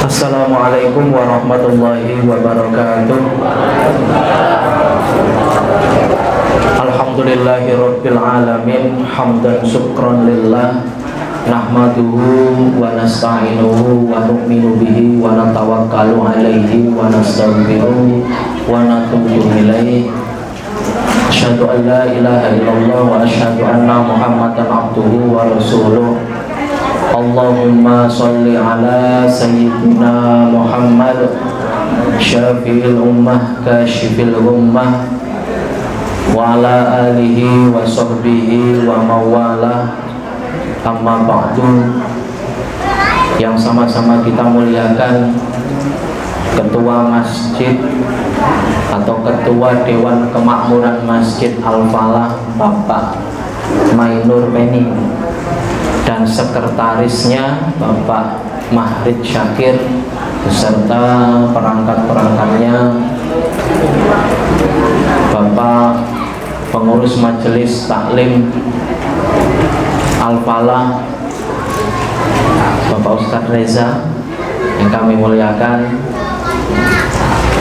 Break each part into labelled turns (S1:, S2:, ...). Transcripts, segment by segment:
S1: Assalamualaikum warahmatullahi wabarakatuh. Alhamdulillahi rabbil alamin. Hamdan syukran lillah. Nahmaduhu wa nasta'inuhu wa nu'minu bihi wa natawakkalu alaihi wa nastaghfiruhu wa natubu ilaihi. Asyhadu an la ilaha illallah wa asyhadu anna Muhammadan abduhu wa rasuluh. Allahumma sholli ala sayyidina Muhammad syafi'il ummah kashifil ummah wa ala alihi wa sahbihi wa mawalah. Amma ba'du. Yang sama-sama kita muliakan Ketua Masjid atau Ketua Dewan Kemakmuran Masjid Al-Falah Bapak Mainur Pening dan sekretarisnya Bapak Mahrid Syakir beserta perangkat-perangkatnya, Bapak pengurus Majelis Taklim Al-Falah, Bapak Ustadz Reza yang kami muliakan,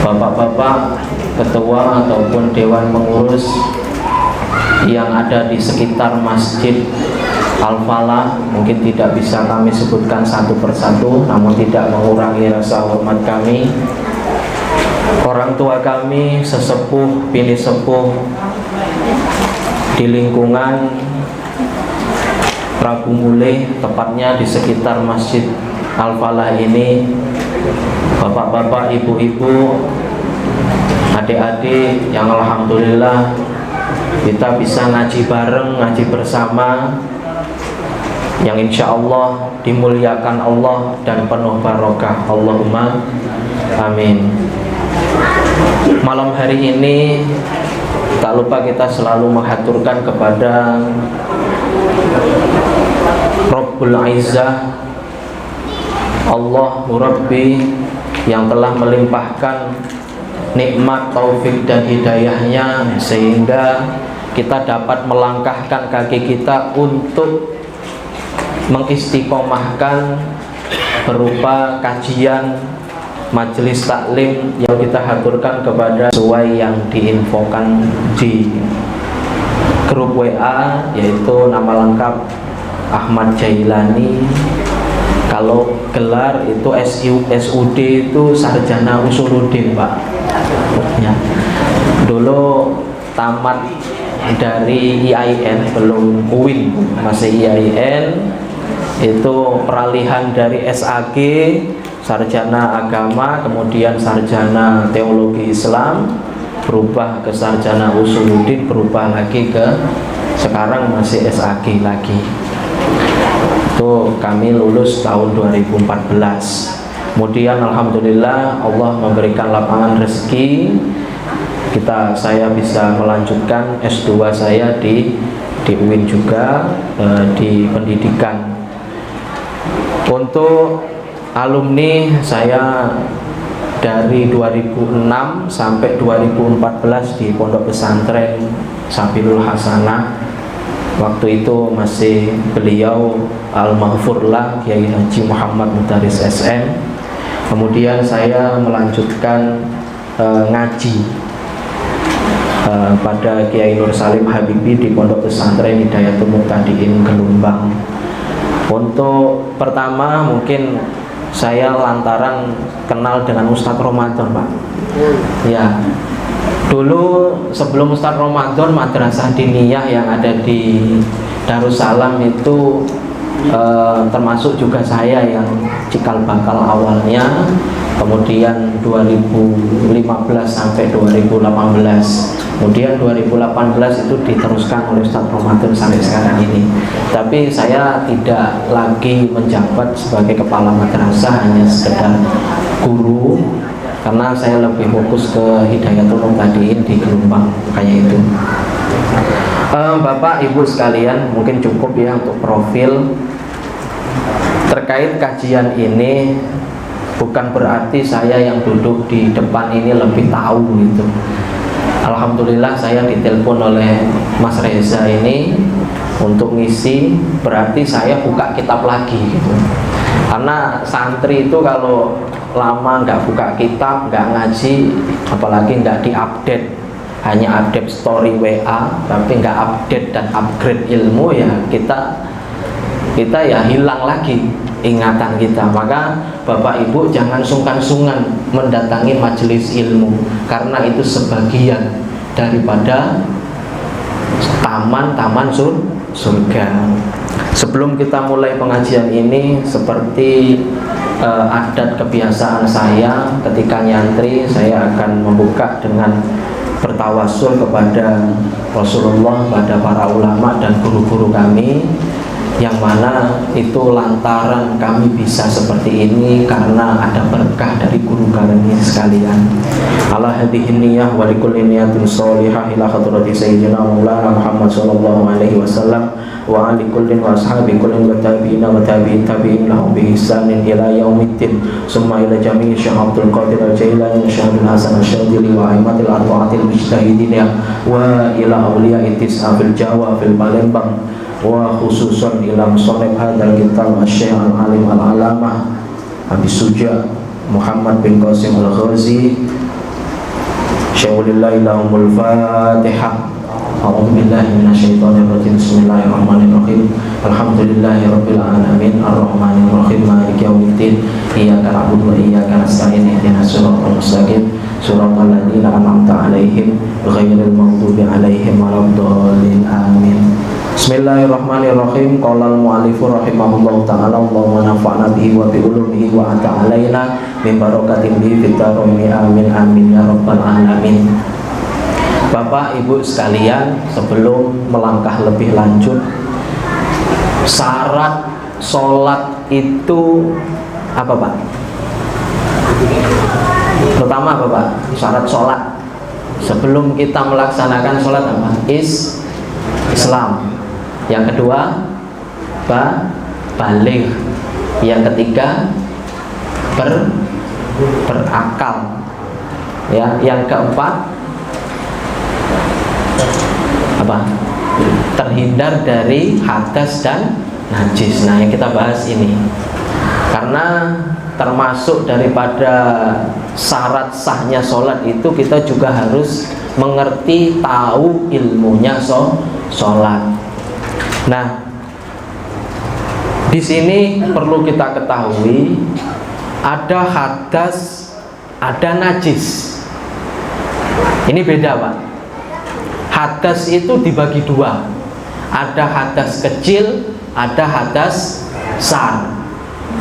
S1: bapak-bapak ketua ataupun dewan pengurus yang ada di sekitar Masjid Al-Falah. Mungkin tidak bisa kami sebutkan satu persatu, namun tidak mengurangi rasa hormat kami. Orang tua kami, sesepuh, bini sepuh di lingkungan Prabu Mule, tepatnya di sekitar Masjid Al-Falah ini, bapak-bapak, ibu-ibu, adik-adik yang alhamdulillah kita bisa ngaji bareng, ngaji bersama, yang insya Allah dimuliakan Allah dan penuh barokah. Allahumma amin. Malam hari ini tak lupa kita selalu mengaturkan kepada Rabbul Izzah, Allah Rabbi, yang telah melimpahkan nikmat, taufik dan hidayahnya sehingga kita dapat melangkahkan kaki kita untuk mengistiqomahkan berupa kajian majelis taklim yang kita haturkan kepada sesuai yang diinfokan di grup WA, yaitu nama lengkap Ahmad Jailani. Kalau gelar itu SUD itu Sarjana Usuluddin, Pak. Ya. Dulu tamat dari IAIN, belum UIN, masih IAIN. Itu peralihan dari SAG Sarjana Agama, kemudian Sarjana Teologi Islam, berubah ke Sarjana Usuluddin, berubah lagi ke sekarang masih SAG lagi. Itu kami lulus tahun 2014. Kemudian alhamdulillah Allah memberikan lapangan rezeki, saya bisa melanjutkan S2 saya di UIN juga, di pendidikan. Untuk alumni saya dari 2006 sampai 2014 di Pondok Pesantren Sabilul Hasanah. Waktu itu masih beliau Al-Maghfurlah Kiai Haji Muhammad Mutaris SM. Kemudian saya melanjutkan ngaji pada Kiai Nur Salim Habibi di Pondok Pesantren Hidayatul Muqtadiin Gelombang. Untuk pertama mungkin saya lantaran kenal dengan Ustadz Ramadan, Pak. Ya, dulu sebelum Ustadz Ramadan, Madrasah Diniyah yang ada di Darussalam itu termasuk juga saya yang cikal bakal awalnya. Kemudian 2015 sampai 2018. Kemudian 2018 itu diteruskan oleh Ustadz Ramadan sampai sekarang ini. Tapi saya tidak lagi menjabat sebagai kepala madrasah, hanya sekedar guru, karena saya lebih fokus ke Hidayatul Muqtadiin di Gelombang kayak itu. Bapak Ibu sekalian, mungkin cukup ya untuk profil terkait kajian ini. Bukan berarti saya yang duduk di depan ini lebih tahu gitu. Alhamdulillah saya ditelepon oleh Mas Reza ini untuk ngisi, berarti saya buka kitab lagi gitu. Karena santri itu kalau lama nggak buka kitab, nggak ngaji, apalagi nggak diupdate, hanya update story WA tapi nggak update dan upgrade ilmu, ya kita ya hilang lagi ingatan kita. Maka Bapak Ibu jangan sungkan-sungkan mendatangi majelis ilmu, karena itu sebagian daripada taman-taman surga. Sebelum kita mulai pengajian ini, seperti adat kebiasaan saya ketika nyantri, saya akan membuka dengan bertawasul kepada Rasulullah, pada para ulama dan guru-guru kami, yang mana itu lantaran kami bisa seperti ini karena ada berkah dari guru kami sekalian. Ala hadhihi niyyah wa likulli niyatin shalihah ila hadrati sayyidina Maulana Muhammad sallallahu alaihi wasallam wa ali kullin wa ashabi kullin wa tabi'ina wa tabi'in tabi'in lahum bi ihsanin ila yaumiddin. Summa ila jami'i Syekh Abdul Qadir Al-Jailani, Syekh Hasan Asy-Syadzili wa aimatil arba'atil mujtahidin wa ila awliya'i tis'a fil Jawa fil Palembang, wa khususan ila musannif hadzal kitab Asy-Syaikh Al-Alim Al-Alamah Abi Suja Muhammad bin Qasim Al-Ghazi. Syaulillahi lahumul Fatihah. A'udzu billahi minasyaitonir rajim. Bismillahirrahmanirrahim. Alhamdulillahirabbil alamin arrahmanir rahim maliki yaumiddin. Iyyaka na'budu wa iyyaka nasta'in. Ihdinas siratal mustaqim. Siratal ladzina an'amta 'alaihim ghairil maghdubi 'alaihim waladdallin. Amin. Bismillahirrahmanirrahim. Qala al-mu'allifu rahimahullahu ta'ala, Allahumma nafa'na bihi wa bi ulumihi wa anta 'alaina min barakatin bihi fid dharain. Amin amin ya rabbal alamin. Bapak Ibu sekalian, sebelum melangkah lebih lanjut, syarat sholat itu apa Pak? Pertama apa Pak? Syarat sholat sebelum kita melaksanakan sholat apa? Islam. Yang kedua baligh. Yang ketiga berakal. Ya, yang keempat apa? Terhindar dari hadas dan najis. Nah, yang kita bahas ini karena termasuk daripada syarat sahnya sholat itu kita juga harus mengerti, tahu ilmunya sholat. Nah, di sini perlu kita ketahui ada hadas, ada najis. Ini beda Pak. Hadas itu dibagi dua, ada hadas kecil, ada hadas besar.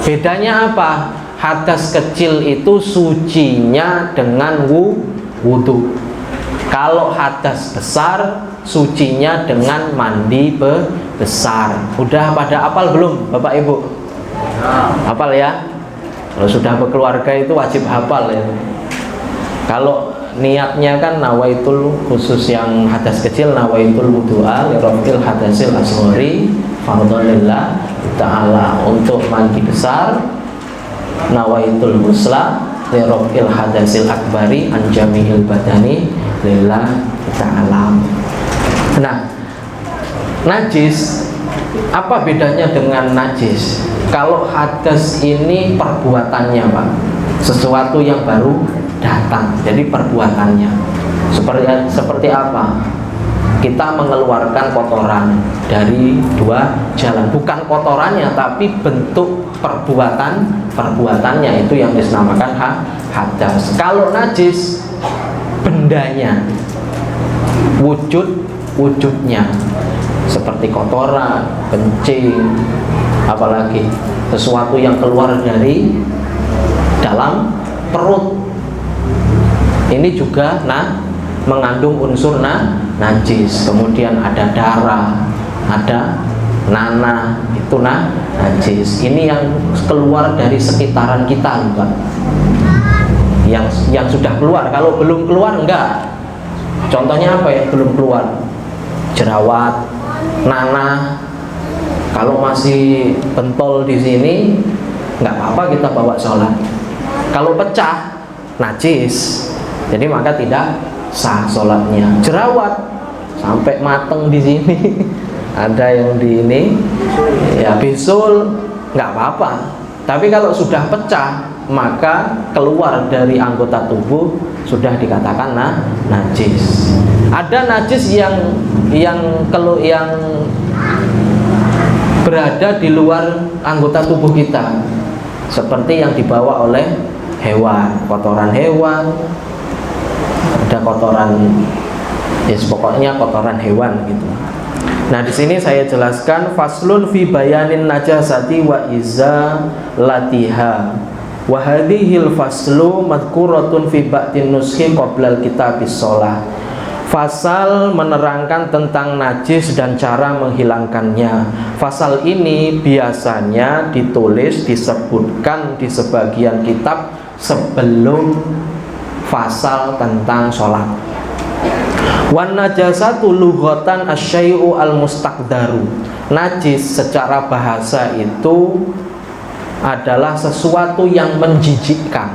S1: Bedanya apa? Hadas kecil itu sucinya dengan wudu. Kalau hadas besar sucinya dengan mandi besar. Udah pada hafal belum Bapak Ibu? Hafal ya? Kalau sudah berkeluarga itu wajib hafal ya. Kalau niatnya kan nawaitul, khusus yang hadas kecil, nawaitul wudu'a li rafil hadasil asghari fardhillah ta'ala. Untuk mandi besar nawaitul ghusla li rafil hadasil akbari an jami'il badani lillah ta'ala. Nah, najis, apa bedanya dengan najis? Kalau hadas ini perbuatannya Pak, sesuatu yang baru datang, jadi perbuatannya seperti apa? Kita mengeluarkan kotoran dari dua jalan, bukan kotorannya tapi bentuk perbuatannya itu yang dinamakan hadas. Kalau najis bendanya, wujudnya seperti kotoran, kencing, apalagi sesuatu yang keluar dari dalam perut. Ini juga mengandung unsur najis. Kemudian ada darah, ada nanah, itu najis. Ini yang keluar dari sekitaran kita, Pak. Yang sudah keluar. Kalau belum keluar enggak. Contohnya apa yang belum keluar? Jerawat, nanah. Kalau masih pentol di sini, enggak apa-apa kita bawa sholat. Kalau pecah, najis. Jadi maka tidak sah sholatnya. Jerawat sampai mateng di sini, ada yang di ini, ya bisul, nggak apa-apa. Tapi kalau sudah pecah, maka keluar dari anggota tubuh sudah dikatakan najis. Ada najis yang berada di luar anggota tubuh kita, seperti yang dibawa oleh hewan, kotoran hewan, ada kotoran, pokoknya kotoran hewan gitu. Nah, di sini saya jelaskan faslun fi bayanin najasati wa izalatiha. Wa hadhil faslu madhkuratun fi ba'din nuskhi qabla kitabis shalah. Fasal menerangkan tentang najis dan cara menghilangkannya. Fasal ini biasanya ditulis, disebutkan di sebagian kitab sebelum fasal tentang sholat. Wan najasatu lughatan asyai'u al-mustaqdaru. Najis secara bahasa itu adalah sesuatu yang menjijikkan.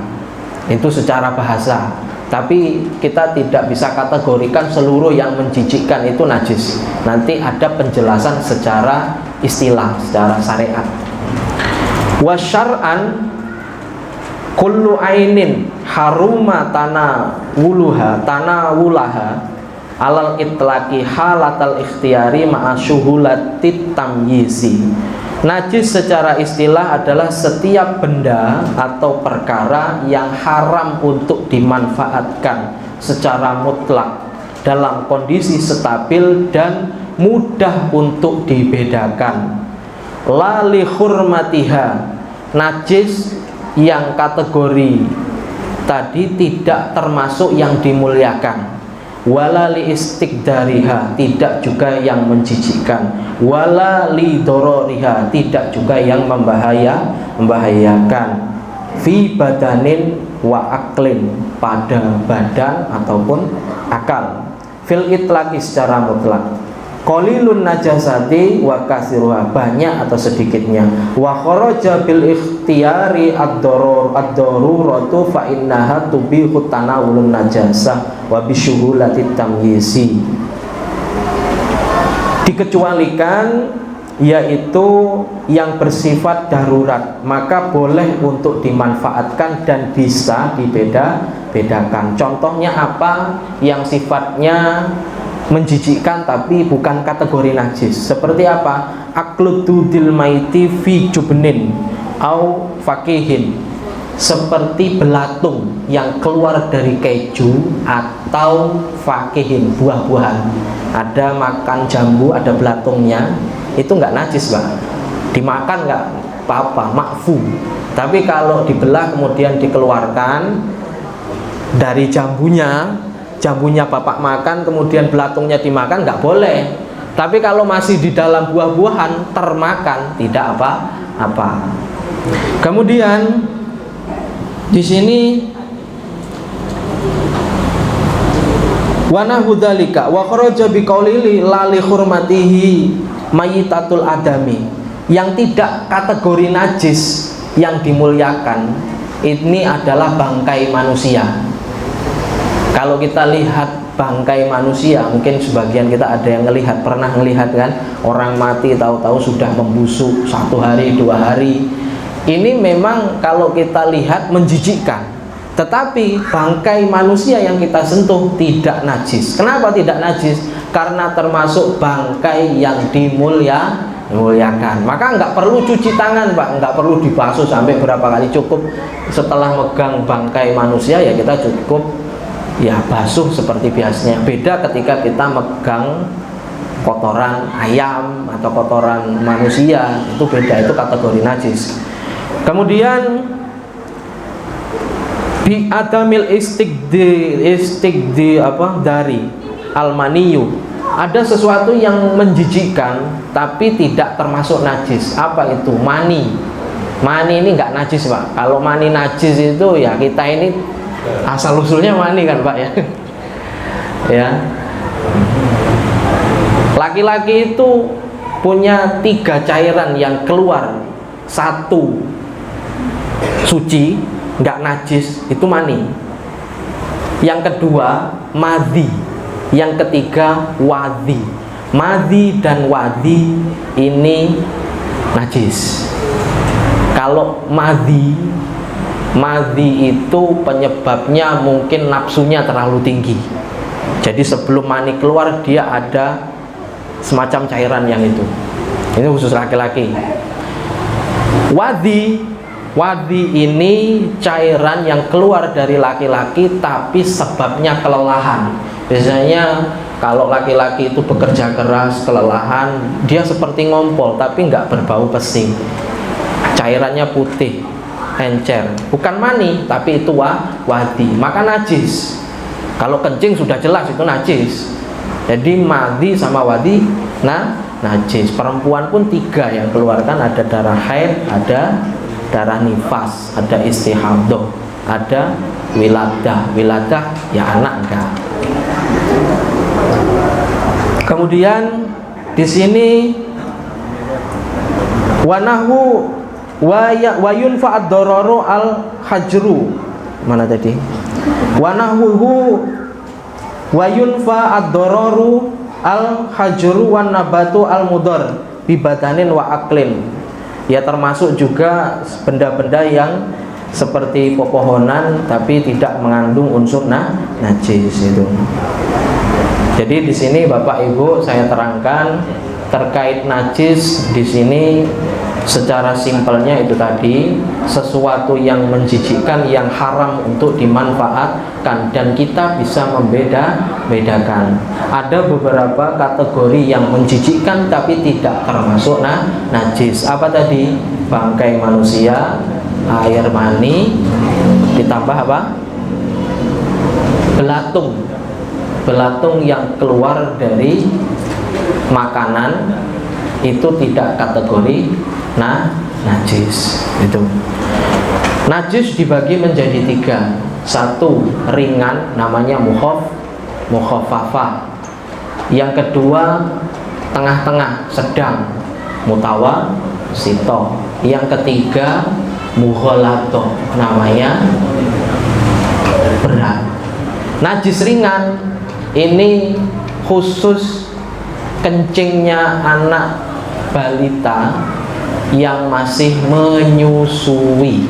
S1: Itu secara bahasa. Tapi kita tidak bisa kategorikan seluruh yang menjijikkan itu najis. Nanti ada penjelasan secara istilah, secara syariat. Wa syar'an kullu ainin haruma tanawulaha alal itlaqi halatal ikhtiyari ma'a syuhulatit tamyizi. Najis secara istilah adalah setiap benda atau perkara yang haram untuk dimanfaatkan secara mutlak dalam kondisi stabil dan mudah untuk dibedakan. La li hurmatiha, najis yang kategori tadi tidak termasuk yang dimuliakan. Wala li istiqdariha, tidak juga yang menjijikkan. Wala li dororiha, tidak juga yang membahayakan. Fi badanin wa aklin, pada badan ataupun akal. Fil itlaqi secara mutlak. Qalilun najasati wa kasiruha, banyak atau sedikitnya. Wa kharaja bil ikhtiyari ad-daruratu fa innaha tubihu tanawulun najasah wa bisyuhulatit tamyizi. Dikecualikan, yaitu yang bersifat darurat, maka boleh untuk dimanfaatkan dan bisa dibedakan. Contohnya apa? Yang sifatnya menjijikkan tapi bukan kategori najis. Seperti apa? Aklududil maiti fi jubnin au fakihin, seperti belatung yang keluar dari keju atau fakihin, buah-buahan. Ada makan jambu, ada belatungnya, itu nggak najis, Pak. Dimakan nggak apa-apa, makfu. Tapi kalau dibelah kemudian dikeluarkan dari jambunya Bapak makan, kemudian belatungnya dimakan, nggak boleh. Tapi kalau masih di dalam buah-buahan termakan, tidak apa-apa. Kemudian di sini wa nahudzalika wa kharaja biqaulili la li hurmatihi mayitatul adami, yang tidak kategori najis yang dimuliakan ini adalah bangkai manusia. Kalau kita lihat bangkai manusia, mungkin sebagian kita ada yang pernah melihat kan, orang mati tahu-tahu sudah membusuk 1 hari 2 hari. Ini memang kalau kita lihat menjijikkan. Tetapi bangkai manusia yang kita sentuh tidak najis. Kenapa tidak najis? Karena termasuk bangkai yang dimuliakan. Maka nggak perlu cuci tangan, Pak, nggak perlu dibasuh sampai berapa kali. Cukup setelah megang bangkai manusia ya kita cukup ya basuh seperti biasanya. Beda ketika kita megang kotoran ayam atau kotoran manusia, itu beda, itu kategori najis. Kemudian bi adamil istigdi dari almaniyu, ada sesuatu yang menjijikkan tapi tidak termasuk najis. Apa itu? Mani ini nggak najis, Pak. Kalau mani najis itu ya kita ini asal usulnya mani kan, Pak, ya. Ya. Laki-laki itu punya 3 cairan yang keluar, 1 suci, nggak najis, itu mani. Yang kedua madhi, yang ketiga wadhi. Madhi dan wadhi ini najis. Kalau madhi itu penyebabnya mungkin nafsunya terlalu tinggi. Jadi sebelum mani keluar dia ada semacam cairan yang itu. Ini khusus laki-laki. Wadi ini cairan yang keluar dari laki-laki tapi sebabnya kelelahan. Biasanya kalau laki-laki itu bekerja keras, kelelahan, dia seperti ngompol tapi nggak berbau pesing. Cairannya putih, encer, bukan mani tapi itu wadi, maka najis. Kalau kencing sudah jelas itu najis. Jadi madhi sama wadi najis. Perempuan pun 3 yang keluarkan, ada darah haid, ada darah nifas, ada istihadah, ada wiladah. Wiladah ya anak enggak. Kemudian di sini wanahu wa yunfa'ad dararu al hajru. Mana tadi? Wanahuhu wa yunfa'ad dararu al hajru wan nabatu al mudar bi badanin wa aklin. Ya termasuk juga benda-benda yang seperti pepohonan tapi tidak mengandung unsur najis itu. Jadi di sini Bapak Ibu saya terangkan terkait najis di sini secara simpelnya itu tadi sesuatu yang menjijikkan, yang haram untuk dimanfaatkan, dan kita bisa membedakan. Ada beberapa kategori yang menjijikkan tapi tidak termasuk najis. Apa tadi? Bangkai manusia, air mani, ditambah apa? Belatung yang keluar dari makanan itu tidak kategori najis. Itu najis dibagi menjadi 3. 1 ringan namanya mukhafafah. Yang kedua tengah-tengah sedang mutawasito. Yang ketiga mughallatoh namanya berat. Najis ringan ini khusus kencingnya anak balita yang masih menyusui.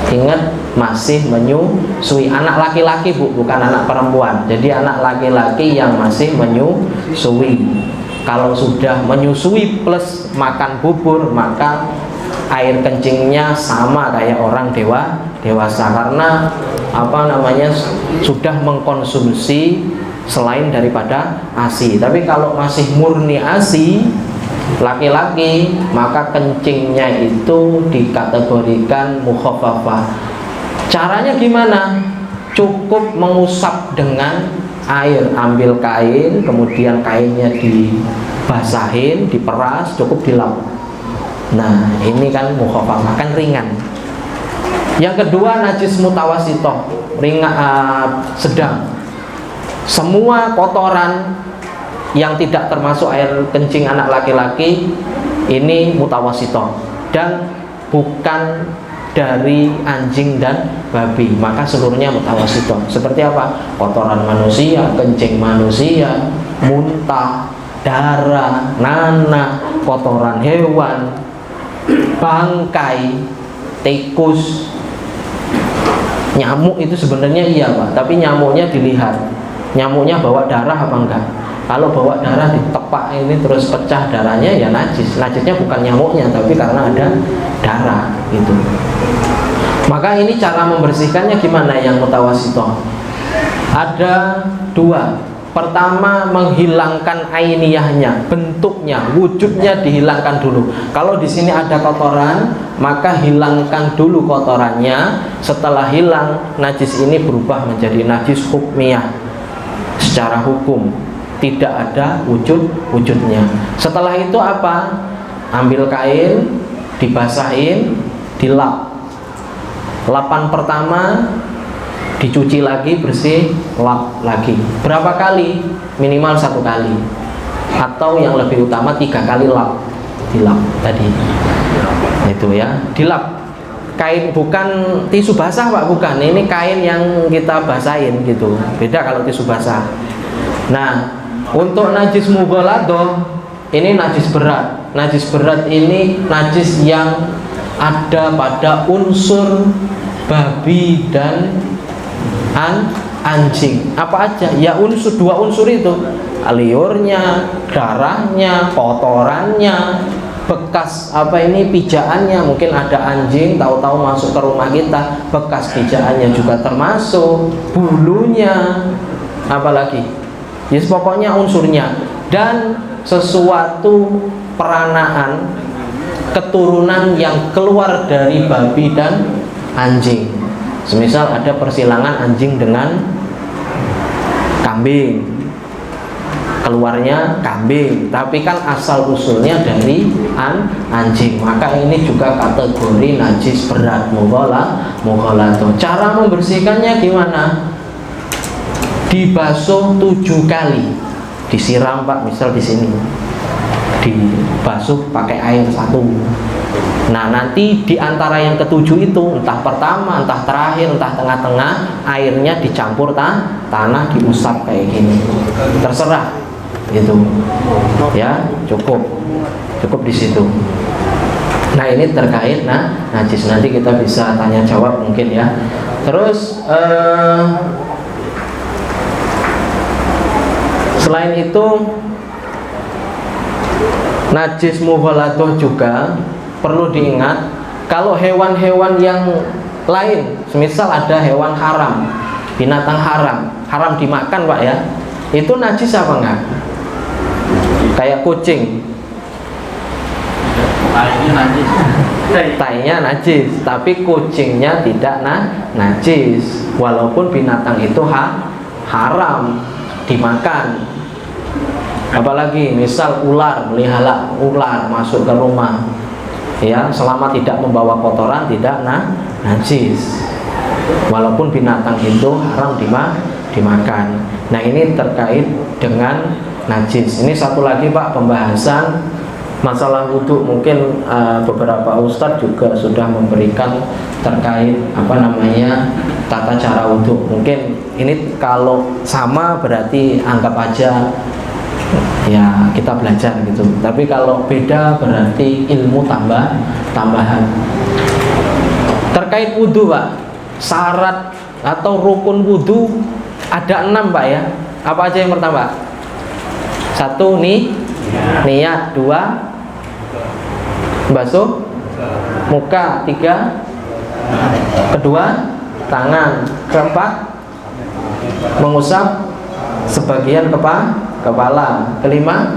S1: Ingat, masih menyusui. Anak laki-laki Bu, bukan anak perempuan. Jadi anak laki-laki yang masih menyusui. Kalau sudah menyusui plus makan bubur, maka air kencingnya sama kayak orang dewasa karena sudah mengkonsumsi selain daripada ASI. Tapi kalau masih murni ASI laki-laki, maka kencingnya itu dikategorikan mukhafafah. Caranya gimana? Cukup mengusap dengan air, ambil kain, kemudian kainnya dibasahin, diperas, cukup dilap. Nah, ini kan mukhafafah, kan ringan. Yang kedua najis mutawasitoh, ringan, sedang. Semua kotoran yang tidak termasuk air kencing anak laki-laki ini mutawasitoh dan bukan dari anjing dan babi, maka seluruhnya mutawasitoh. Seperti apa? Kotoran manusia, kencing manusia, muntah, darah, nanah, kotoran hewan, bangkai, tikus, nyamuk itu sebenarnya iya Pak, tapi nyamuknya dilihat, nyamuknya bawa darah apa enggak. Kalau bawa darah ditepak ini terus pecah darahnya ya najis. Najisnya bukan nyamuknya tapi karena ada darah gitu. Maka ini cara membersihkannya gimana yang mutawasitoh? Ada 2. Pertama, menghilangkan ainiyahnya, bentuknya, wujudnya dihilangkan dulu. Kalau di sini ada kotoran, maka hilangkan dulu kotorannya. Setelah hilang, najis ini berubah menjadi najis hukmiyah. Secara hukum tidak ada wujudnya. Setelah itu apa? Ambil kain, dibasahin, dilap. Lapan pertama dicuci lagi bersih, lap lagi. Berapa kali? Minimal 1 kali. Atau yang lebih utama 3 kali lap. Dilap tadi. Itu ya, dilap. Kain bukan tisu basah Pak, bukan. Ini kain yang kita basahin gitu. Beda kalau tisu basah. Nah, untuk najis mughallatoh ini najis berat. Najis berat ini najis yang ada pada unsur babi dan anjing. Apa aja? Ya dua unsur itu, liurnya, darahnya, kotorannya, bekas pijaannya. Mungkin ada anjing tahu-tahu masuk ke rumah kita, bekas pijaannya juga termasuk, bulunya, apalagi pokoknya unsurnya, dan sesuatu peranaan keturunan yang keluar dari babi dan anjing. Semisal ada persilangan anjing dengan kambing, keluarnya kambing, tapi kan asal usulnya dari anjing, maka ini juga kategori najis berat, mughaladzah. Cara membersihkannya gimana? Dibasuh 7 kali, disiram Pak, misal di sini dibasuh pakai air 1. Nah, nanti di antara yang ketujuh itu, entah pertama, entah terakhir, entah tengah-tengah, airnya dicampur tanah, diusap kayak gini, terserah gitu ya, cukup di situ. Nah, ini terkait najis, nanti kita bisa tanya jawab mungkin ya. Terus selain itu, najis mughaladzah juga perlu diingat. Kalau hewan-hewan yang lain, semisal ada hewan haram, binatang haram dimakan Pak ya, itu najis apa enggak? Kayak kucing, tainya najis, tapi kucingnya tidak najis, walaupun binatang itu haram dimakan. Apalagi misal ular, melihara ular masuk ke rumah ya, selama tidak membawa kotoran tidak najis, walaupun binatang itu haram dimakan. Nah, ini terkait dengan najis. Ini satu lagi Pak, pembahasan masalah wudhu. Mungkin beberapa ustadz juga sudah memberikan terkait tata cara wudhu. Mungkin ini kalau sama berarti anggap aja ya kita belajar gitu, tapi kalau beda berarti ilmu tambahan. Terkait wudhu Pak, syarat atau rukun wudhu ada 6 Pak ya. Apa aja yang pertama? 1 niat, 2 basuh muka, 3 kedua tangan, 4 mengusap sebagian kepala, 5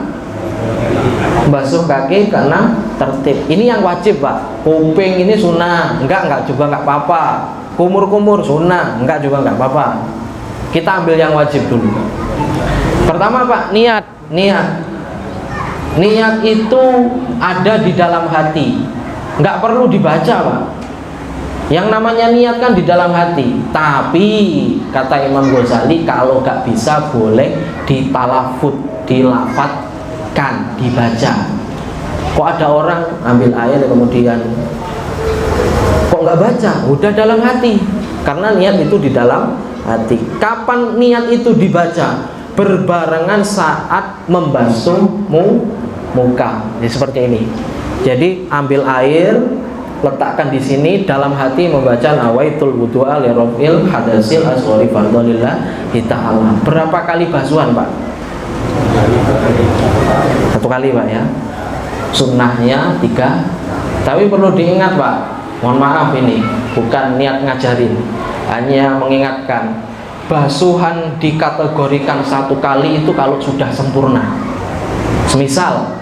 S1: basuh kaki, 6 tertib. Ini yang wajib Pak. Kuping ini sunnah, enggak juga enggak apa-apa. Kumur sunnah, enggak juga enggak apa-apa. Kita ambil yang wajib dulu. Pertama Pak, niat itu ada di dalam hati, enggak perlu dibaca Pak. Yang namanya niat kan di dalam hati. Tapi kata Imam Ghazali, kalau nggak bisa boleh ditalafut, dilafatkan, dibaca. Kok ada orang ambil air kemudian kok nggak baca? Udah dalam hati. Karena niat itu di dalam hati. Kapan niat itu dibaca? Berbarengan saat membasuh muka. Jadi seperti ini. Jadi ambil air, letakkan di sini, dalam hati membaca nawaitul wudu'a li raf'il hadasil asghari fardhalillahi ta'ala. Berapa kali basuhan Pak? 1 kali Pak ya. Sunnahnya 3. Tapi perlu diingat Pak, mohon maaf ini bukan niat ngajarin, hanya mengingatkan. Basuhan dikategorikan 1 kali itu kalau sudah sempurna. Semisal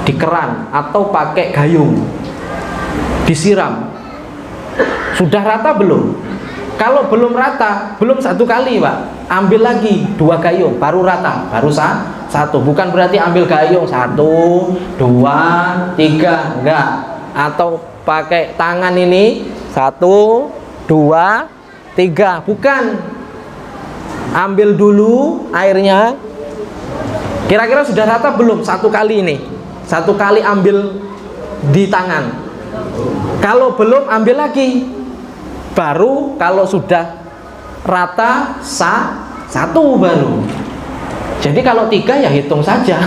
S1: di keran atau pakai gayung, disiram, sudah rata belum? Kalau belum rata, belum 1 kali Pak, ambil lagi 2 gayung, baru rata, baru 1. Bukan berarti ambil gayung 1, 2, 3, enggak. Atau pakai tangan ini 1, 2, 3, bukan. Ambil dulu airnya, kira-kira sudah rata belum? 1 kali ini, 1 kali ambil di tangan. Kalau belum, ambil lagi, baru kalau sudah rata 1 baru. Jadi kalau 3 ya hitung saja,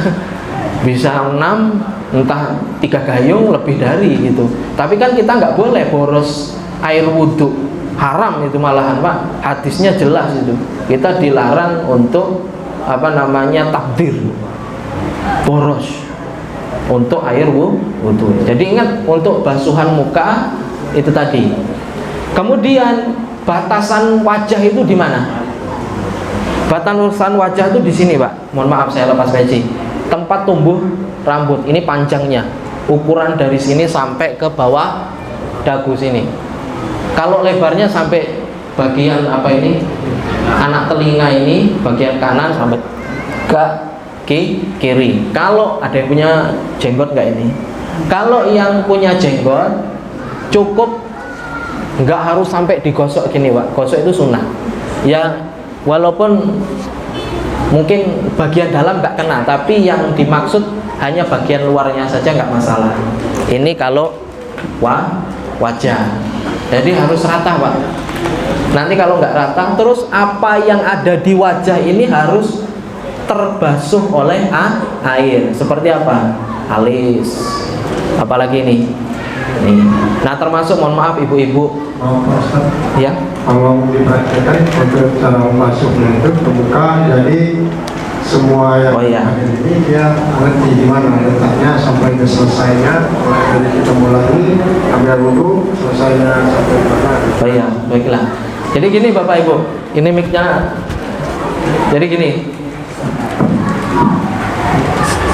S1: bisa 6, entah 3 gayung lebih dari gitu. Tapi kan kita nggak boleh boros air wudhu, haram itu malahan Pak, hadisnya jelas itu. Kita dilarang untuk takbir, boros untuk air wudhu. Jadi ingat, untuk basuhan muka itu tadi. Kemudian batasan wajah itu di mana? Batasan wajah itu di sini Pak. Mohon maaf saya lepas peci. Tempat tumbuh rambut ini panjangnya, ukuran dari sini sampai ke bawah dagu sini. Kalau lebarnya sampai bagian anak telinga ini, bagian kanan sampai ke kiri. Kalau ada yang punya jenggot nggak ini? Kalau yang punya jenggot cukup, nggak harus sampai digosok gini Pak. Gosok itu sunnah. Ya walaupun mungkin bagian dalam nggak kena, tapi yang dimaksud hanya bagian luarnya saja nggak masalah. Ini kalau wajah. Jadi harus rata Pak. Nanti kalau nggak rata, terus apa yang ada di wajah ini harus terbasuh oleh air. Seperti apa? Alis. Apalagi nih. Nah termasuk, mohon maaf ibu-ibu. Ya.
S2: Kalau diperhatikan untuk cara masuknya itu ke muka, jadi semua yang ada ini dia ngerti di mana letaknya sampai ke selesainya. Jadi kita mulai ambil wudhu, selesainya sampai mana.
S1: Oh iya, baiklah. Jadi gini Bapak Ibu, ini mic-nya. Jadi gini,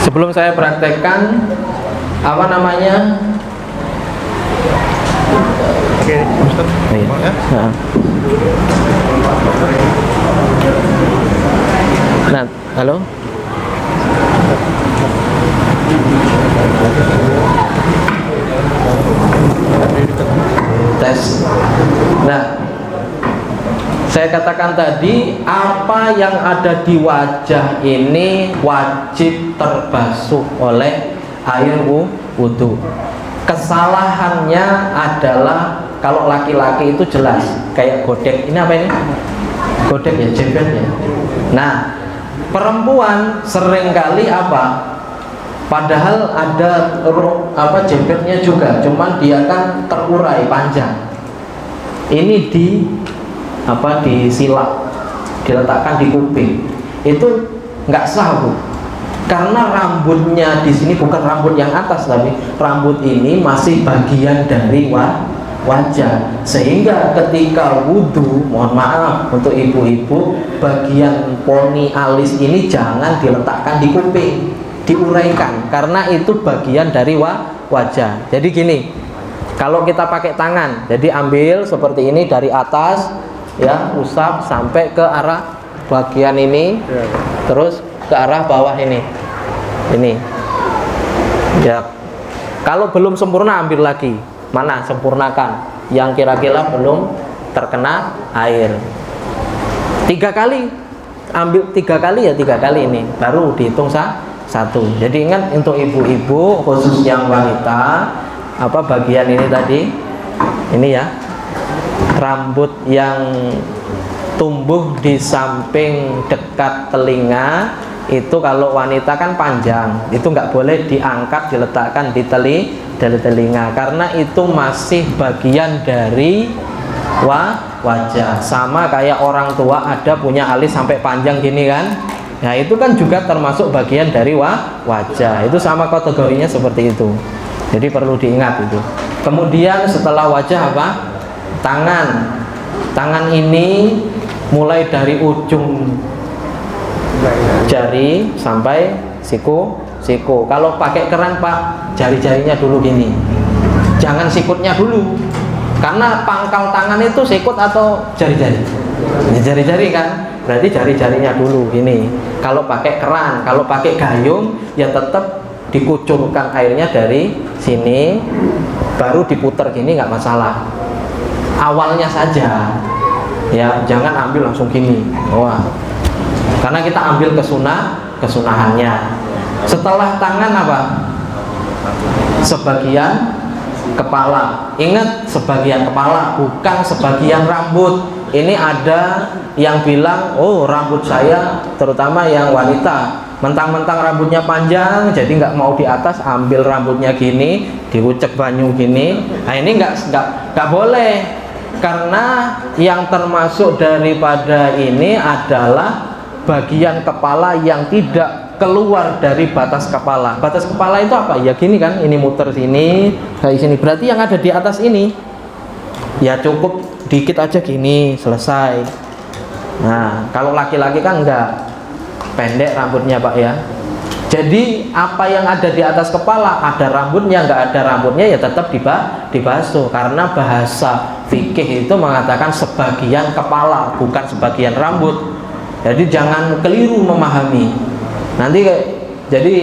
S1: sebelum saya praktekkan
S2: Oke, Ustaz.
S1: Ya. Nah, halo. Tes. Nah, saya katakan tadi, apa yang ada di wajah ini wajib terbasuh oleh air wudhu. Kesalahannya adalah kalau laki-laki itu jelas kayak godek. Ini apa ini? Godek ya, jembet ya. Nah, perempuan seringkali padahal ada jembetnya juga, cuman dia kan terurai panjang. Ini disilap, diletakkan di kuping. Itu nggak sah Bu. Karena rambutnya di sini bukan rambut yang atas, tapi rambut ini masih bagian dari wajah, sehingga ketika wudhu, mohon maaf untuk ibu-ibu, bagian poni alis ini jangan diletakkan di kuping, diuraikan, karena itu bagian dari wajah. Jadi gini, kalau kita pakai tangan, jadi ambil seperti ini dari atas, ya, usap sampai ke arah bagian ini, terus ke arah bawah ini, ya. Kalau belum sempurna ambil lagi, mana sempurnakan yang kira-kira belum terkena air. 3 kali, ambil 3 kali ya, 3 kali ini baru dihitung satu. Jadi ingat untuk ibu-ibu khusus yang wanita, bagian ini tadi, ini ya, rambut yang tumbuh di samping dekat telinga itu kalau wanita kan panjang, itu nggak boleh diangkat diletakkan di telinga, karena itu masih bagian dari wajah. Sama kayak orang tua ada punya alis sampai panjang gini kan, nah itu kan juga termasuk bagian dari wajah. Itu sama kategorinya seperti itu, jadi perlu diingat itu. Kemudian setelah wajah tangan ini mulai dari ujung jari sampai siku. Kalau pakai keran Pak, jari-jarinya dulu gini, jangan sikutnya dulu, karena pangkal tangan itu sikut atau jari-jari? Ya, jari-jari kan, berarti jari-jarinya dulu gini. Kalau pakai keran, kalau pakai gayung ya tetap dikucurkan airnya dari sini, baru diputar gini, nggak masalah. Awalnya saja, ya, jangan ambil langsung gini. Wah, karena kita ambil kesunahannya. Setelah tangan sebagian kepala. Ingat, sebagian kepala, bukan sebagian rambut. Ini ada yang bilang, oh rambut saya, terutama yang wanita, mentang-mentang rambutnya panjang jadi nggak mau di atas, ambil rambutnya gini diucek banyu gini. Nah ini nggak boleh, karena yang termasuk daripada ini adalah bagian kepala yang tidak keluar dari batas kepala. Batas kepala itu apa? Ya gini kan, ini muter sini kayak sini, berarti yang ada di atas ini ya cukup dikit aja gini, selesai. Nah kalau laki-laki kan enggak, pendek rambutnya Pak ya. Jadi apa yang ada di atas kepala, ada rambutnya, enggak ada rambutnya ya tetap dibasuh, karena bahasa fikih itu mengatakan sebagian kepala, bukan sebagian rambut. Jadi jangan keliru memahami. Nanti jadi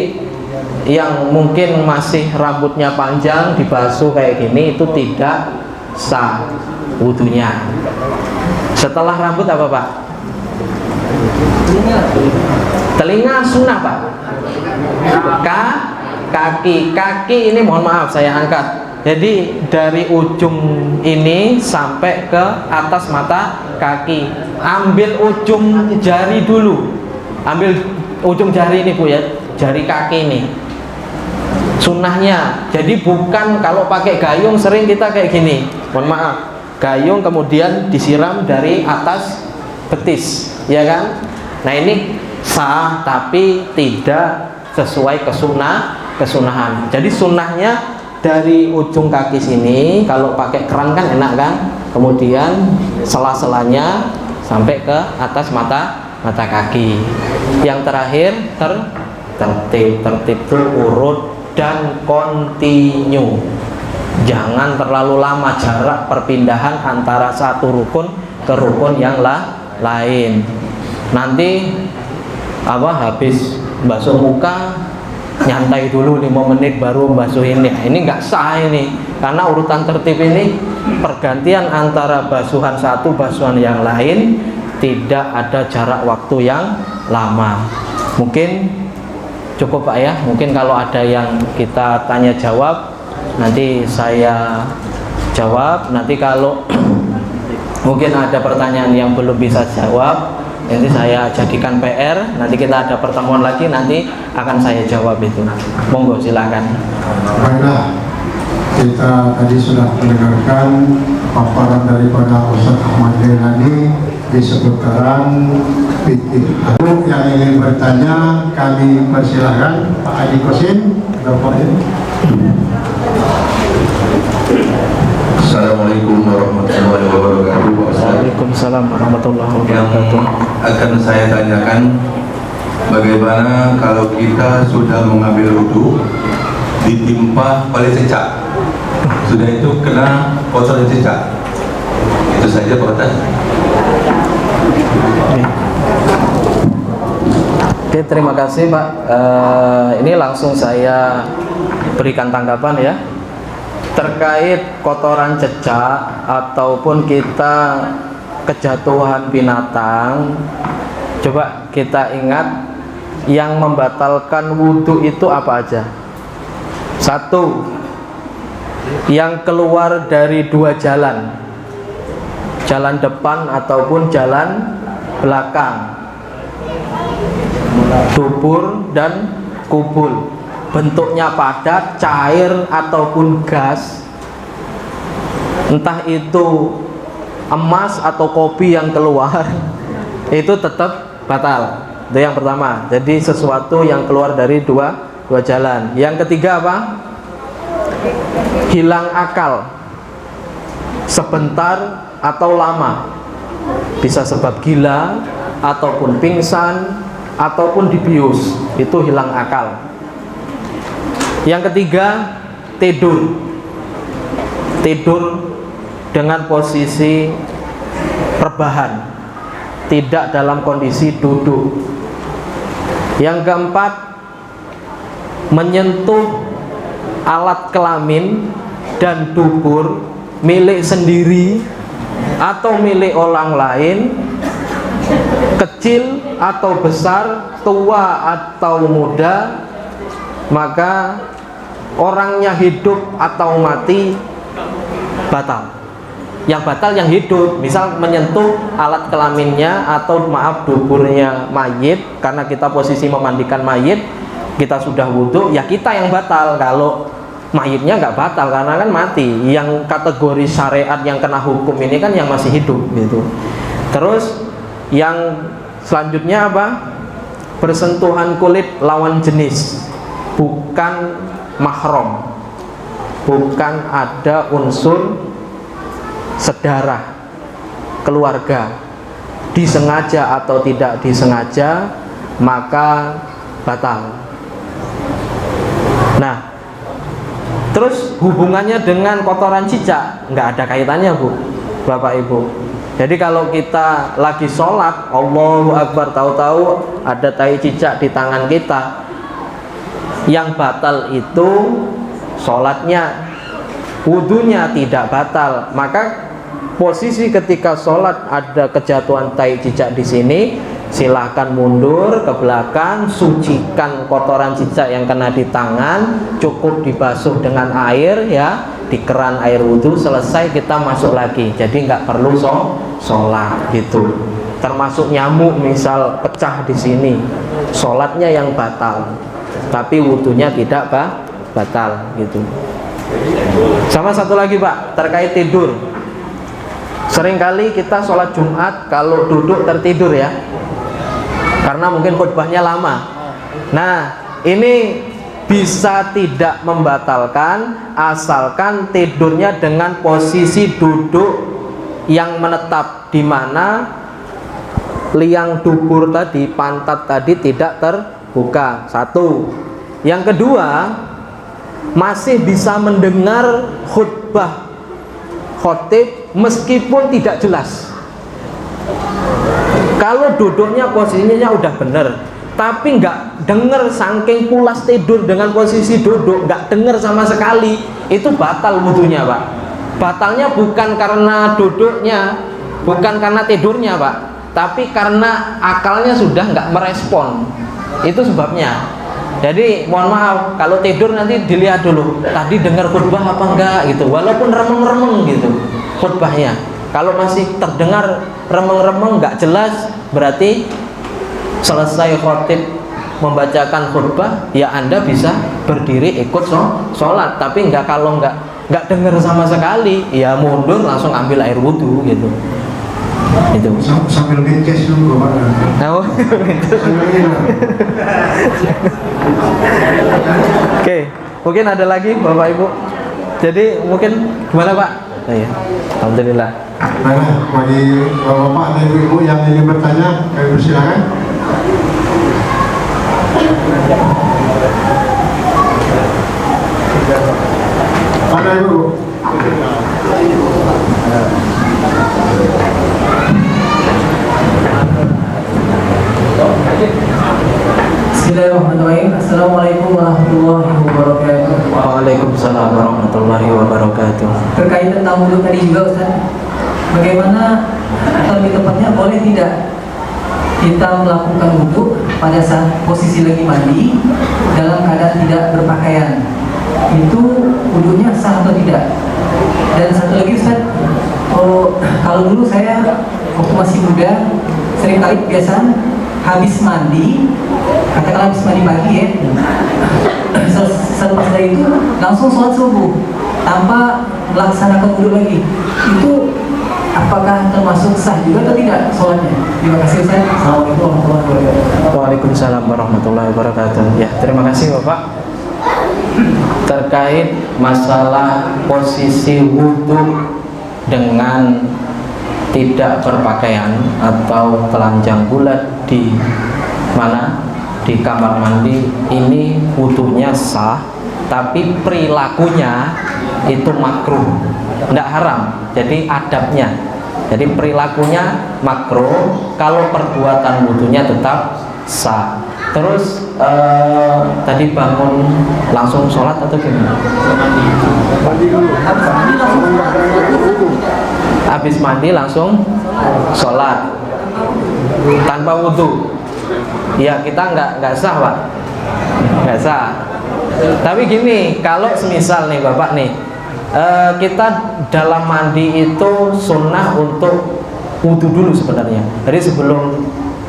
S1: yang mungkin masih rambutnya panjang dibasuh kayak gini itu tidak sah wudunya. Setelah rambut apa Pak? Telinga sunnah Pak. Kaki ini mohon maaf saya angkat. Jadi dari ujung ini sampai ke atas mata kaki. Ambil ujung jari dulu. Ambil ujung jari ini Bu ya, jari kaki ini. Sunnahnya. Jadi bukan kalau pakai gayung sering kita kayak gini. Mohon maaf. Gayung kemudian disiram dari atas betis, ya kan? Nah ini sah tapi tidak sesuai kesunahan. Jadi sunnahnya dari ujung kaki sini, kalau pakai keran kan enak kan? Kemudian sela-selanya sampai ke atas mata kaki. Yang terakhir tertib itu urut dan kontinu. Jangan terlalu lama jarak perpindahan antara satu rukun ke rukun yang lain. Nanti habis basuh muka nyantai dulu 5 menit baru basuh ini. Ini nggak sah ini, karena urutan tertib ini pergantian antara basuhan satu basuhan yang lain, tidak ada jarak waktu yang lama. Mungkin cukup Pak ya. Mungkin kalau ada yang kita tanya jawab nanti saya jawab. Nanti kalau mungkin ada pertanyaan yang belum bisa jawab, nanti saya jadikan PR. Nanti kita ada pertemuan lagi, nanti akan saya jawab itu. Monggo silakan.
S2: Baiklah, kita tadi sudah mendengarkan paparan daripada Ustaz Ahmad Jailani di seputaran fikih. Yang ingin bertanya kami persilahkan Pak Adi Kosin.
S3: Assalamualaikum warahmatullahi wabarakatuh.
S1: Waalaikumsalam warahmatullahi wabarakatuh.
S3: Yang akan saya tanyakan, bagaimana kalau kita sudah mengambil wudhu ditimpa oleh cecak, sudah itu kena kotoran cecak, itu saja Pak Ustaz.
S1: Oke, terima kasih Pak. Ini langsung saya berikan tanggapan ya. Terkait kotoran cecak ataupun kita kejatuhan binatang, coba kita ingat yang membatalkan wudhu itu apa aja. Satu, yang keluar dari dua jalan, jalan depan ataupun jalan belakang, dubur dan kubul. Bentuknya padat, cair ataupun gas, entah itu emas atau kopi yang keluar, itu tetap batal. Itu yang pertama. Jadi sesuatu yang keluar dari dua jalan. Yang ketiga apa? Hilang akal sebentar atau lama, bisa sebab gila ataupun pingsan ataupun dibius, itu hilang akal. Yang ketiga, tidur dengan posisi rebahan, tidak dalam kondisi duduk. Yang keempat, menyentuh alat kelamin dan dubur milik sendiri atau milik orang lain, kecil atau besar, tua atau muda, maka orangnya hidup atau mati batal. yang batal yang hidup, misal menyentuh alat kelaminnya atau maaf duburnya mayit, karena kita posisi memandikan mayit, kita sudah wudhu, ya kita yang batal. Kalau mayitnya nggak batal karena kan mati. Yang kategori syariat yang kena hukum ini kan yang masih hidup gitu. Terus yang selanjutnya apa? Bersentuhan kulit lawan jenis, bukan mahram, bukan ada unsur sedarah keluarga, disengaja atau tidak disengaja maka batal. Nah, terus hubungannya dengan kotoran cicak nggak ada kaitannya, Bu, Bapak Ibu. Jadi kalau kita lagi sholat, Allahu Akbar, tahu-tahu ada tai cicak di tangan kita, yang batal itu sholatnya, wudunya tidak batal. Maka posisi ketika sholat ada kejatuhan tai cicak di sini, silahkan mundur ke belakang, sucikan kotoran cicak yang kena di tangan, cukup dibasuh dengan air ya, di keran air wudhu, selesai kita masuk lagi. Jadi nggak perlu sholat gitu. Termasuk nyamuk misal pecah di sini, sholatnya yang batal, tapi wudhunya tidak batal gitu. Sama satu lagi Pak, terkait tidur. Seringkali kita sholat Jumat kalau duduk tertidur ya, karena mungkin khutbahnya lama. Nah, ini bisa tidak membatalkan asalkan tidurnya dengan posisi duduk yang menetap, di mana liang dubur tadi, pantat tadi tidak terbuka. Satu. Yang kedua, masih bisa mendengar khutbah khotib meskipun tidak jelas. Kalau duduknya posisinya udah bener, tapi nggak denger, saking pulas tidur dengan posisi duduk, nggak denger sama sekali, itu batal wudhunya Pak. Batalnya bukan karena duduknya, bukan karena tidurnya Pak, tapi karena akalnya sudah nggak merespon. Itu sebabnya. Jadi mohon maaf, kalau tidur nanti dilihat dulu, tadi dengar khutbah apa enggak gitu, walaupun remeng-remeng gitu khutbahnya. Kalau masih terdengar remeng-remeng nggak jelas, berarti selesai khotib membacakan khutbah, ya Anda bisa berdiri ikut sholat. Tapi nggak, kalau nggak dengar sama sekali, ya mundur langsung ambil air wudhu gitu. Itu
S2: sambil ngecas dulu
S1: oh, Oke, mungkin ada lagi Bapak Ibu. Jadi mungkin gimana Pak? Oh, iya. Alhamdulillah.
S2: Baiklah, bagi bapak-bapak dan ibu-ibu yang ingin bertanya, kami persilakan. Mana ibu?
S4: Bismillahirrahmanirrahim. Assalamualaikum warahmatullahi wabarakatuh.
S1: Waalaikumsalam warahmatullahi wabarakatuh.
S4: Terkait tentang wudhu tadi juga Ustaz, bagaimana atau lebih tepatnya boleh tidak kita melakukan wudhu pada saat posisi lagi mandi dalam keadaan tidak berpakaian? Itu wudhunya sah atau tidak? Dan satu lagi Ustaz, kalau dulu saya waktu masih muda seringkali biasa habis mandi, katakanlah habis mandi pagi ya, selepas dari itu langsung sholat subuh tanpa melaksanakan wudhu lagi. Itu apakah termasuk sah juga atau tidak sholatnya? Terima kasih Ustaz. Assalamualaikum warahmatullahi wabarakatuh.
S1: Waalaikumsalam warahmatullahi wabarakatuh. Ya, terima kasih Bapak. Terkait masalah posisi wudhu dengan tidak berpakaian atau telanjang bulat di mana, di kamar mandi, ini wudhunya sah, tapi perilakunya itu makruh, tidak haram. Jadi adabnya, jadi perilakunya makruh, kalau perbuatan wudhunya tetap sah. Terus tadi bangun langsung sholat atau gimana? Habis mandi langsung sholat tanpa wudhu, ya kita nggak sah Pak, nggak sah. Tapi gini, kalau semisal nih Bapak nih kita dalam mandi itu sunnah untuk wudu dulu sebenarnya. Jadi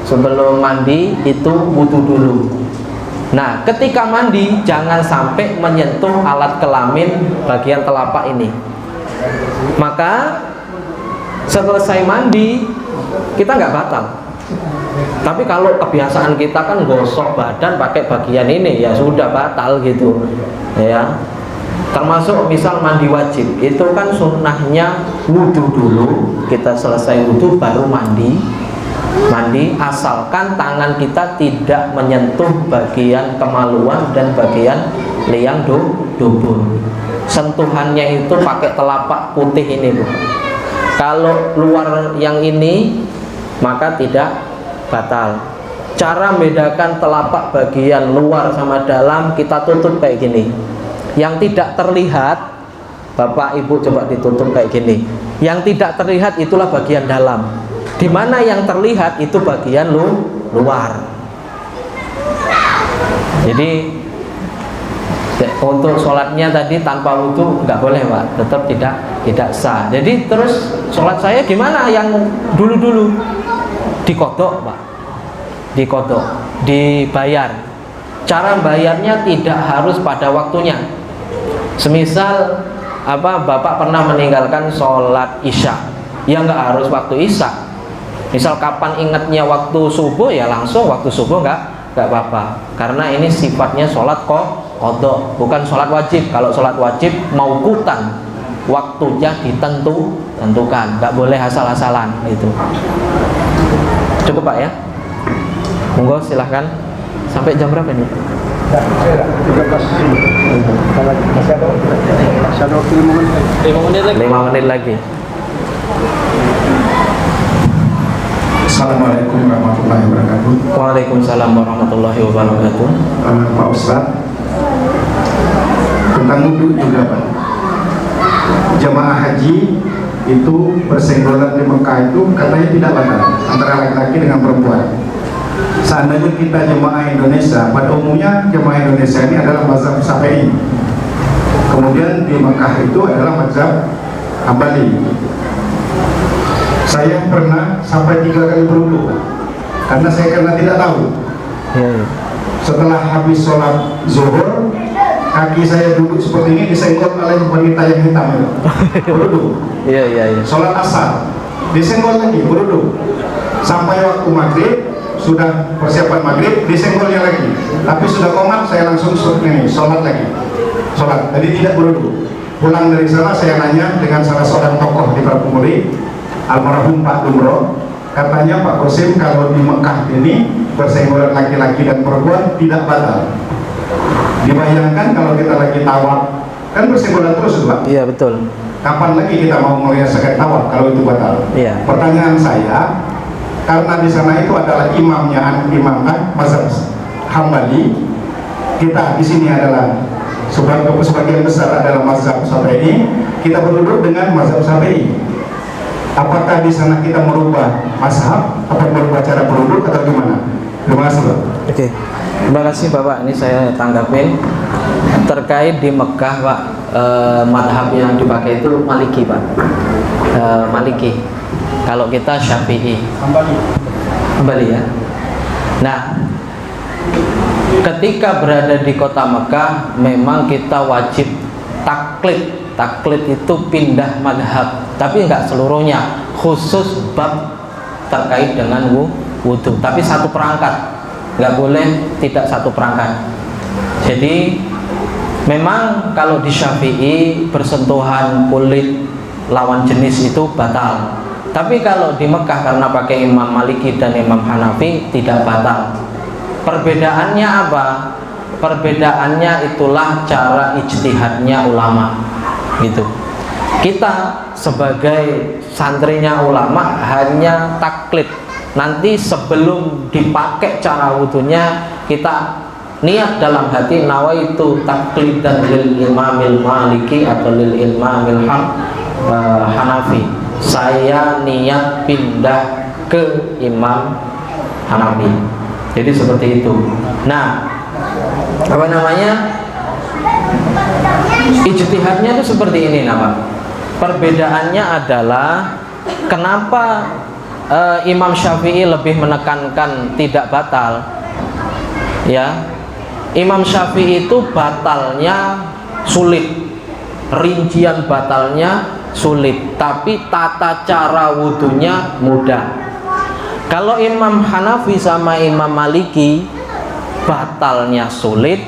S1: sebelum mandi itu wudu dulu. Nah, ketika mandi jangan sampai menyentuh alat kelamin bagian telapak ini. Maka selesai mandi kita nggak batal. Tapi kalau kebiasaan kita kan gosok badan pakai bagian ini, ya sudah batal gitu, ya. Termasuk misal mandi wajib, itu kan sunnahnya wudu dulu, kita selesai wudu baru mandi, asalkan tangan kita tidak menyentuh bagian kemaluan dan bagian liang dubur. Sentuhannya itu pakai telapak putih ini, Bu. Kalau luar yang ini maka tidak batal. Cara membedakan telapak bagian luar sama dalam, kita tutup kayak gini. Yang tidak terlihat, Bapak Ibu coba ditutup kayak gini. Yang tidak terlihat itulah bagian dalam. Di mana yang terlihat itu bagian luar. Jadi untuk sholatnya tadi tanpa wudu nggak boleh, Pak, tetap tidak sah. Jadi terus sholat saya gimana? Yang dulu dikodok, Pak, dikodok, dibayar. Cara bayarnya tidak harus pada waktunya. Semisal Bapak pernah meninggalkan sholat isya, ya nggak harus waktu isya. Misal kapan ingatnya waktu subuh, ya langsung waktu subuh nggak apa-apa. Karena ini sifatnya sholat qadha, bukan sholat wajib. Kalau sholat wajib mauqutan, waktunya ditentukan, nggak boleh asal-asalan itu. Cukup, Pak, ya. Monggo silahkan. Sampai jam berapa ini? 5 menit lagi.
S2: Assalamualaikum warahmatullahi wabarakatuh.
S1: Waalaikumsalam warahmatullahi wabarakatuh.
S2: Pak Ustadz, tentang wudu juga, Pak. Jamaah haji itu bersenggolan di Mekah itu katanya tidak batal antara laki-laki dengan perempuan. Seandainya kita jemaah Indonesia, pada umumnya jemaah Indonesia ini adalah mazhab Syafi'i. Kemudian di Mekah itu adalah mazhab Hambali. Saya pernah sampai 3 kali berwudu karena tidak tahu. Setelah habis sholat zuhur, kaki saya duduk seperti ini disenggol oleh wanita yang hitam. Berwudu. Sholat asar disenggol lagi, berwudu. Sampai waktu maghrib, sudah persiapan maghrib, disenggolnya lagi. Tapi sudah qomat, saya langsung sholat lagi. Sholat, jadi tidak berwudu. Pulang dari sana saya nanya dengan salah seorang tokoh di Prakumuri, almarhum Pak Dumro, katanya Pak Kosim kalau di Mekah ini bersenggolan laki-laki dan perempuan tidak batal. Dibayangkan kalau kita lagi tawaf kan bersenggolan terus, Pak.
S1: Iya, betul.
S2: Kapan lagi kita mau merasakan tawaf kalau itu batal? Iya. Pertanyaan saya, karena di sana itu adalah imamnya imam mazhab Hambali, kita di sini adalah sebagian besar adalah mazhab Syafi'i, kita berduduk dengan mazhab Syafi'i. Apakah di sana kita merubah mazhab atau merubah cara berwudu atau gimana? Terima kasih, Pak.
S1: Oke, terima kasih, Bapak. Ini saya tanggapin terkait di Mekah, Pak. Madhab yang dipakai itu Maliki, Pak. Maliki. Kalau kita Syafi'i, Hambali ya. Nah, ketika berada di kota Mekah, memang kita wajib taklid. Taklid itu pindah madhab, tapi nggak seluruhnya, khusus bab terkait dengan wudu. Tapi satu perangkat, nggak boleh tidak satu perangkat. Jadi memang kalau di Syafi'i bersentuhan kulit lawan jenis itu batal. Tapi kalau di Mekah karena pakai Imam Maliki dan Imam Hanafi tidak batal. Perbedaannya apa? Perbedaannya itulah cara ijtihadnya ulama. Gitu. Kita sebagai santrinya ulama hanya taklid. Nanti sebelum dipakai cara wudunya kita niat dalam hati nawaitu taklidan lil imamil maliki atau lil imamil hanafi. Saya niat pindah ke Imam Hanafi. Jadi seperti itu. Nah, apa namanya? Ijtihadnya itu seperti ini Pak. Perbedaannya adalah kenapa Imam Syafi'i lebih menekankan tidak batal. Ya, Imam Syafi'i itu batalnya sulit, rincian batalnya sulit, tapi tata cara wudunya mudah. Kalau Imam Hanafi sama Imam Maliki batalnya sulit,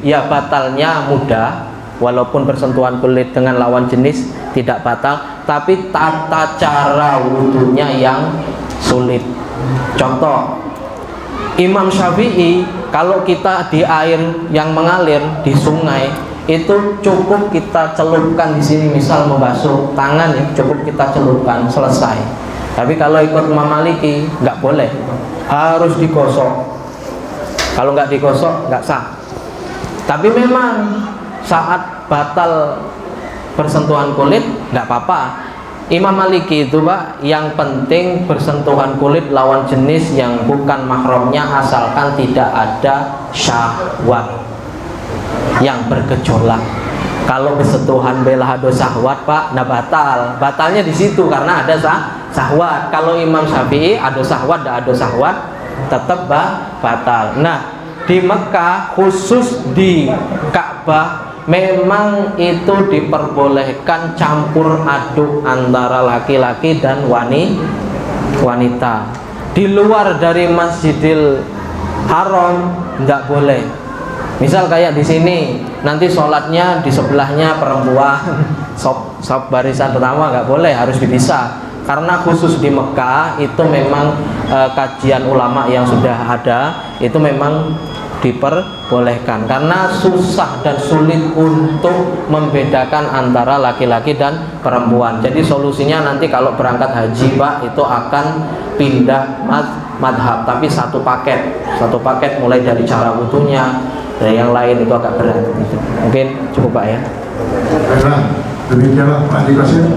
S1: ya batalnya mudah, walaupun bersentuhan kulit dengan lawan jenis tidak batal, tapi tata cara wudunya yang sulit. Contoh, Imam Syafi'i kalau kita di air yang mengalir di sungai itu cukup kita celupkan di sini, misal membasuh tangan ya, cukup kita celupkan selesai. Tapi kalau ikut Imam Maliki nggak boleh, harus digosok. Kalau nggak digosok nggak sah. Tapi memang saat batal bersentuhan kulit nggak apa-apa. Imam Maliki itu Pak, yang penting bersentuhan kulit lawan jenis yang bukan mahramnya asalkan tidak ada syahwat yang bergejolak. Kalau bersentuhan belahado syahwat Pak, nah batal. Batalnya di situ karena ada syahwat. Kalau Imam Syafi'i ada syahwat, ada syahwat, tetap batal. Nah, di Mekah khusus di Ka'bah memang itu diperbolehkan campur aduk antara laki-laki dan wanita. Di luar dari Masjidil Haram enggak boleh. Misal kayak di sini, nanti sholatnya di sebelahnya perempuan, sop barisan pertama nggak boleh, harus dipisah. Karena khusus di Mekah itu memang kajian ulama yang sudah ada itu memang diperbolehkan. Karena susah dan sulit untuk membedakan antara laki-laki dan perempuan. Jadi solusinya nanti kalau berangkat haji Pak itu akan pindah madhab, tapi satu paket mulai dari cara wudunya. Dan yang lain itu agak berat gitu. Mungkin cukup Pak ya.
S2: Baiklah, demikianlah Pak Dikosim.